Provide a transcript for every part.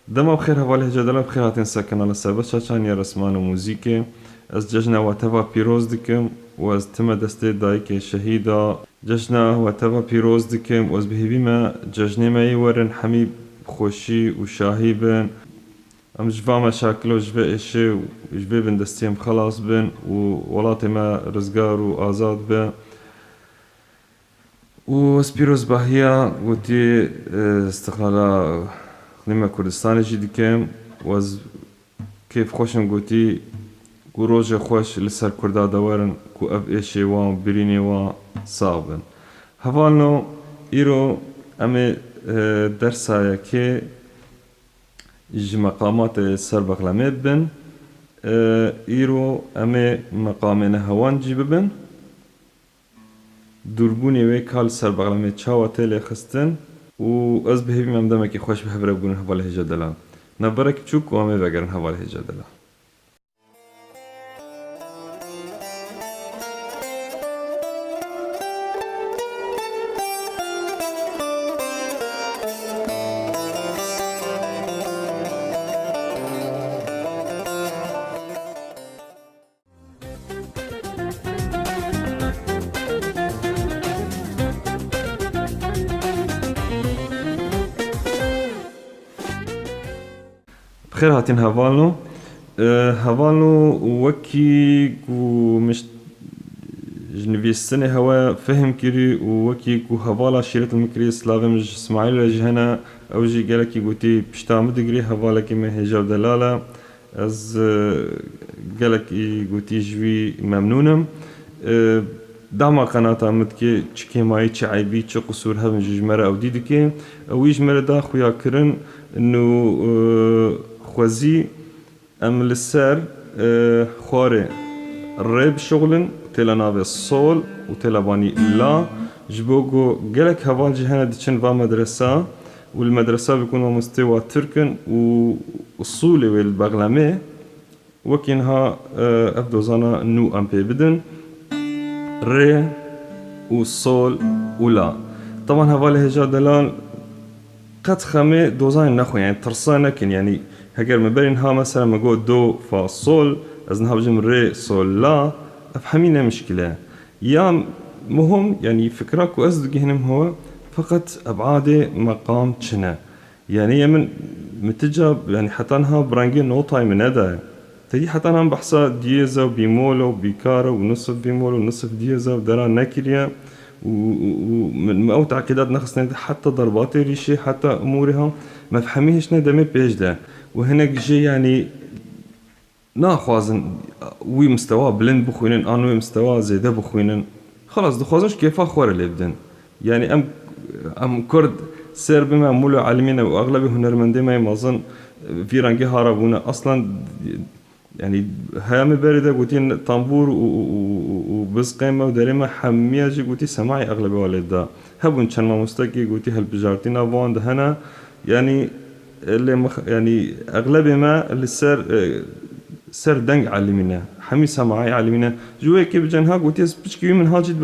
دما بخير هواله جدلا بخير هاتين ساكن على سابت شاشان يا رسمان وموزيكي از ججنا واتفا بيروز دكم واز تما دستي دايك شهيدا ججنا واتفا بيروز دكم واز بهبي ما ججني ما يورن حميب خوشي وشاهي بن ام جفا مشاكل وجفا اشي وجفا بن دستيم خلاص بن وولاتي ما رزقار وآزاد بن وسبيروز باهيا وتي استقلالا خدمة كردستان جي ديكم واز كيف خوشم قوتي كو روجا خوش لسر كردا دورن كو اف ايشي وان بريني وان صعبن هفالنو ايرو امي درسايا كي جي مقامات سر بغلامي بن ايرو امي مقامين هوان جي ببن دوربوني ويك هال سر بغلامي تشاوة تيلي خستن و از بهبی ممدمه که خوش به هفره بگونن حواله هجادلا نبرك چوك و همه بگرن حواله هجادلا بخير هاتين هفالنو هفالنو وكي كو مش جنبي السنة هوا فهم كيري وكي كو هفالا شيرت المكري سلاغي مش اسماعيل جهنا او جي قالكي قوتي بشتا مدقري هفالا كيما هجاو دلالة از قالكي قوتي جوي ممنونم دعما قناة مدكي چكي ماي چي عيبي چي قصور هفن جمرة او ديدكي او يجمرة دا خويا كرن انو خوزي ام لسر خواري الريب شغلن تلا ناوي الصول وتلا باني لا جبوغو قلق هوال جهانا ديشن با مدرسة والمدرسة بيكونوا مستوى تركن والصولي والبغلامي وكينها افدوزانا نو ام بي بدن ري والصول ولا طبعا هوال هجا دلال قد خمي دوزان نخو يعني ترسانة كن يعني هكذا مبين ها مثلا ما قول دو فا صول أزنها بجم ري صول لا أفهمينا مشكلة يا مهم يعني فكرك وأصدق هنم هو فقط أبعاد مقام تشنا يعني يمن متجاب يعني حتى أنها برانجي نوطاي من هذا تدي حتى أنا بحثا ديزا وبيمولو وبيكارا ونصف بيمولو ونصف ديزا ودرا ناكريا ومن أو تعقيدات نخص حتى ضربات ريشي حتى أمورها ما فهميهش ندمي بيج ده وهناك جي يعني ناخوازن وي مستوى بلند بخوينن أنا وي مستوى زيادة بخوينن خلاص دخوازنش كيف أخوار اللي بدن يعني أم كرد سير بما مولو عالمين وأغلب هنرمندي ما يمازن في رنجي هاربونا أصلا يعني هامي باردة قوتين طنبور وبز قيمة ودريمة حمية جي قوتي سماعي أغلبي والدا هبون كان ما مستقي قوتي هالبجارتين أفوان دهنا يعني اللي يعني أغلبي ما اللي سر دنق علمنا حمي سماعي علمنا جوي كيف جنها قوتي بشكي من هاجد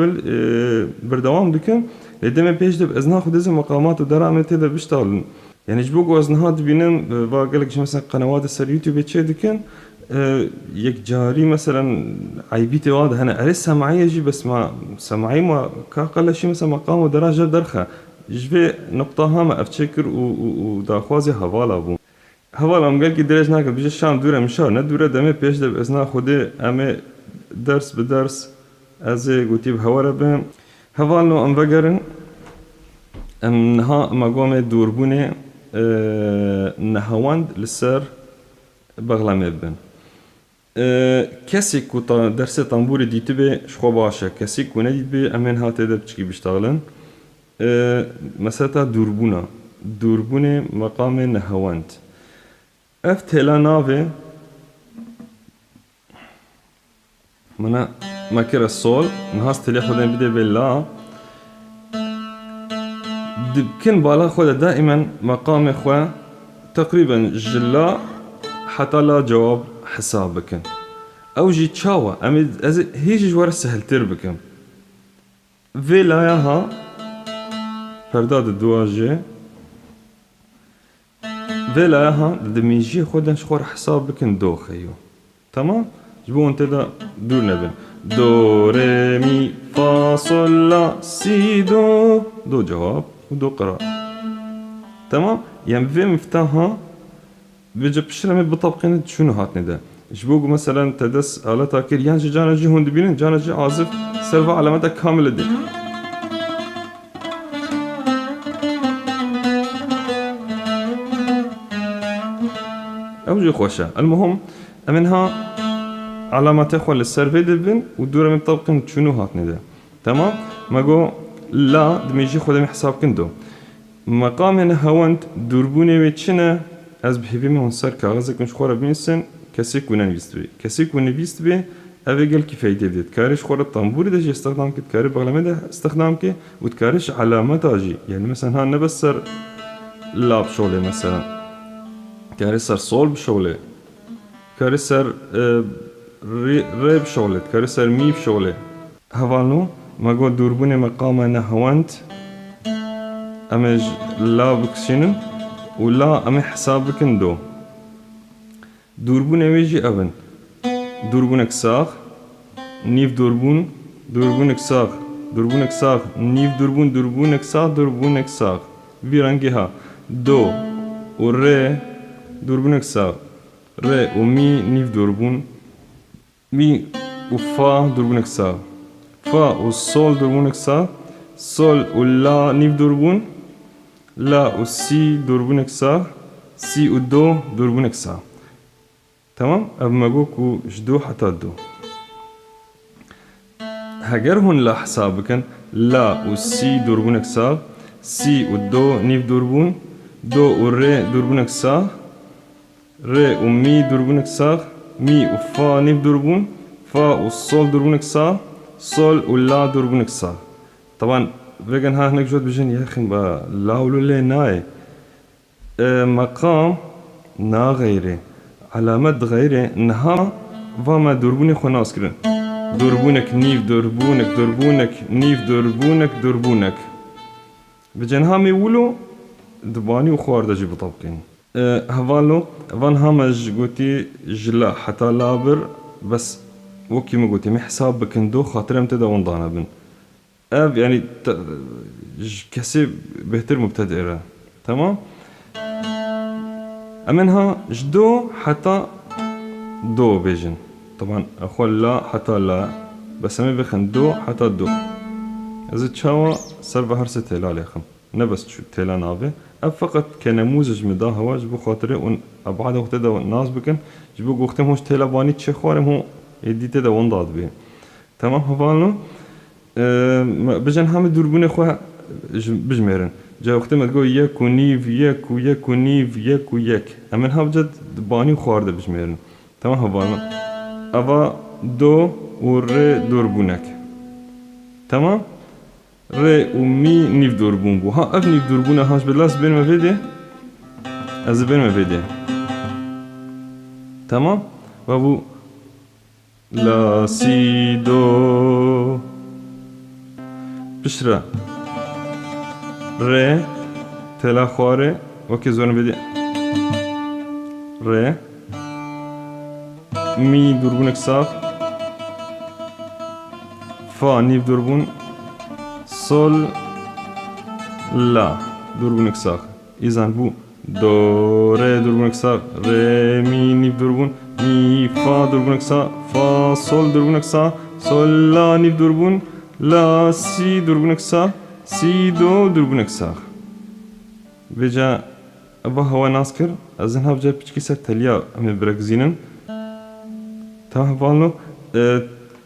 بردوام دكم لديما بيش دب أزنها خد إذا مقامات ودرامة تدا بيشتغلن يعني جبوك أزنها دبينم باقلك مثلا قنوات السر يوتيوب يتشي دكن يك جاري مثلا عيبيتي واضح أنا أريد سماعية جي بس ما سماعي ما كاقل شيء مثلا مقام ودرجة درخة جبه نقطة هامة أفتكر وداخوازي هوالا بو هوالا أم قال كي درج ناكل بيجي الشام دورة مشار ندورة دمي بيش ده بإذنها خودي أمي درس بدرس أزي قوتي بهوارة بهم هوالو أم بقرن أم نها ما قومي دوربوني نهواند لسر بغلامي بن کسی کو درس تنبوری دیده به شخو باشه کسی کو ندید به امن هاته ده بچکی بشتغلن مثلا دوربون مقام نهواند اف تلا ناوه منا مكر الصول نهاس تلي خودن بده بالله دبكن بالا خود دائما مقام خو تقريبا جلا حتى لا جواب حسابكن او جي تشاوا امد هيج جوار سهل تربكم في لاياها فرداد الدواجه ولا ها دميجي خودن شخور حساب بكن دو خيو. تمام؟ جبو انت دا دور نبن دو ري مي فا صول لا سي دو. دو جواب ودو قراءة. تمام؟ يعني في مفتاحها بيجي بشرمي بطبقين شنو هاتني ده. جبوق مثلا تدس على تاكير يعني جانا جي هون دبينن جانا جي عازف سيرفا علامتك كاملة دي. أوجي خوشة. المهم منها علامات إخوة للسيرفي دبن ودورة من طبقين شنو هاتني ده. تمام؟ ما جو لا دميجي خودم حساب كندو. مقام هنا هونت دوربوني ويتشنا از بحبي من سر كاغذ كنش خورا بينسن كسي كون نويست بي كسي كون نويست بي افيجل كي فايده بديت كارش خورا الطنبور ده جي استخدام كت كاري بغلمه ده استخدام كي وتكارش علامات اجي يعني مثلا ها نبسر لا بشغله مثلا كاري سر صول بشغله كاري سر ري بشغله كاري سر مي بشغله هوالنو ما قول دوربوني مقام انا هونت امج لا بكسينن ولا امي حسابك ندو دوربون اويجي ابن دوربونك ساخ نيف دوربونك ساخ دوربونك ساخ نيف دوربونك ساخ دوربونك ساخ بيرانجيها دو وري دوربونك ساخ ري ومي نيف دوربون مي وفا دوربونك ساخ فا والصول دوربونك ساخ صول ولا نيف دوربون لا والسي دوربونك ساخ سي ودو دوربونك ساخ. تمام؟ أما جوكو جدو حتى دو هجرهن لا حسابكن لا والسي دوربونك ساخ سي والدو نيف دوربون دو والري دوربونك ساخ ري ومي دوربونك ساخ مي وفا نيف دوربون فا والصول دوربونك ساخ صول ولا دوربونك ساخ. طبعا بيجن ها هناك جود بيجن يا أخي لا ولو لي ناي مقام نا غيري علامات غيري نها وما دوربوني خناس كرن دوربونك نيف دوربونك نيف دوربونك بيجن ها ميولو دباني وخوار دجي بطبقين هفالو فان همج قوتي جلا حتى لابر بس وكي ما قوتي محساب بكندو خاطر امتدا وندانا بن اب يعني كسي بهتر مبتدئ. تمام؟ امنها جدو حتى دو بيجن طبعا اخول لا حتى لا بس امي بخن دو حتى دو اذا تشاوا سر بهر ستيلا ليخم نبس شو تيلا نافي اب فقط كنموذج مدا هوا جبو خاطري ون ابعد وقت دا الناس بكن جبو وقتهم هوش تيلا باني تشي خوارم هو يديت دا ونداد بي. تمام هفالنو بجن هم دوربون خو بجمرن جا وقت ما تقول يك ونيف يك ويك ونيف يك ويك امن ها بجد باني خوارده بجمرن. تمام هفالنو افا دو وري دوربونك. تمام ري ومي نيف دوربون بو ها اف نيف دوربون هاش بلاس بين ما فيدي از بين ما فيدي. تمام وابو لا سي دو بشرا ري تلا خواري وكي زون بدي ري مي دوربونك صاف فا نيف دوربون صول لا دوربونك صاف إذن بو دو ري دوربونك صاف ري مي نيف دوربون مي فا دوربونك صاف فا صول دوربونك صاف صول لا نيف دوربون لا سي دوربونك صاف سي دو دوربونك صاف. بيجا أبا هوا ناسكر أزن هاف جا بيشكي سر تليا أمي بركزينن. تمام بالو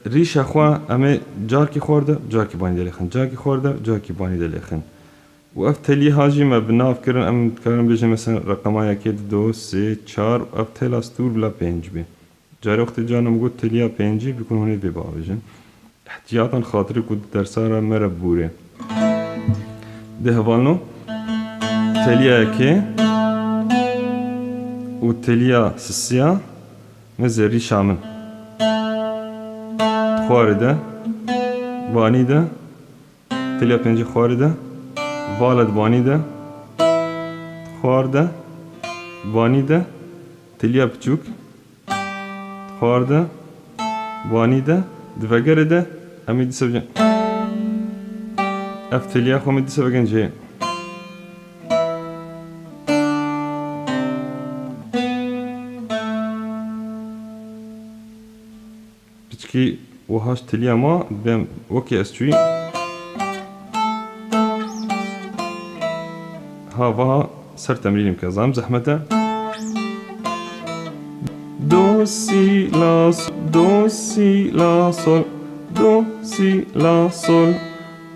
ريش أخوا أمي جاركي خورده جاركي باني دليخن جاركي خورده جاركي باني دليخن وأف تليا هاجي ما بناف كرن أم كرن بيجا مثلا رقمها يكيد دو سي چار وأف تلا ستور بلا بينج بي جاري وقت جانم قلت تليا بينجي بيكون هوني بيبا بيجن احتياطا خاطري كود درسارا مربوري ده هفالنو تليا كي وتليا سسيا مزري شامن خوارده باني ده تليا بينجي خوارده والد باني ده خوارده وانی ده تلیا بچوک خوارده وانی ده دفگر ده امی دیسه بجن اف تلیا خو امی دیسه بگن جه بچکی وهاش تلیا ما بیم وکی استوی ها وها سر تمرینیم که زام زحمته دو سی لا دو سی لا سول دو سی لا سول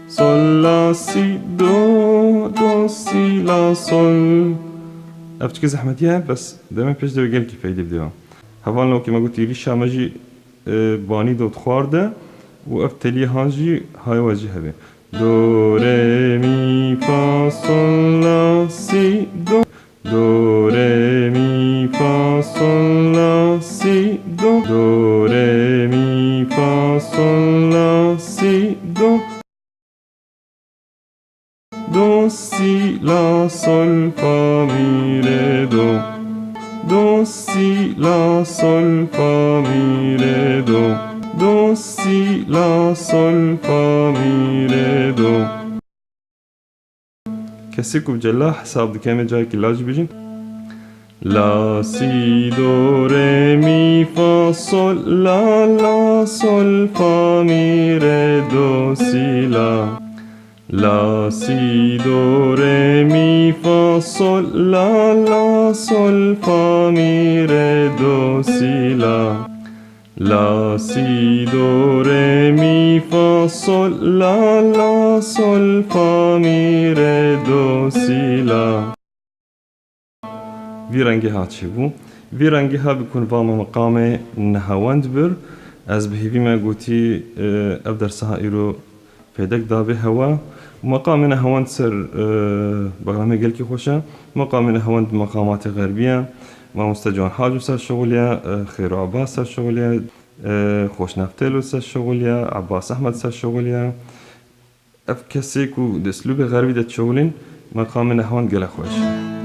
سول لا سی دو سی لا سول افتكر زحمتيها بس دائما بيش ده بقول كيف يدي بديها هفان لو كما قلت لي شامجي باني دوت خوارده وافتلي هانجي هاي واجهه به دو ري مي فا سول لا سي دو دو ري مي فا سول لا سي دو دو ري مي فا سول لا سي دو دو سی لا سول فا می ره دو دو سی لا سول فا می ره دو دو سی لا سول فا می ره دو کسی کو بجلا حساب دکمه جای که لاج بجین لا سی دو ره می فا سول لا لا سول فا می ره دو سی لا لا سی دو ره می فا سول لا لا سول فا می ره دو سی لا لا سی دو ره می فا سول لا لا سول فا می ره دو سی لا وی رنگی ها چی بو؟ وی رنگی ها بکن واما مقام نهاوند بر از بهیوی ما گوتی اف درسها ایرو پیدک دابه هوا مقام نهاوند سر برنامه گلکی خوشه مقام نهاوند مقامات غربیه ما مستجان حاجو سر شغلیه خیر عباس سر شغلیه خوش نفتلو سر شغلیه عباس احمد سر شغلیه اف کسی کو دسلوب غربی دت شغلین مقام نهاوند گله خوشه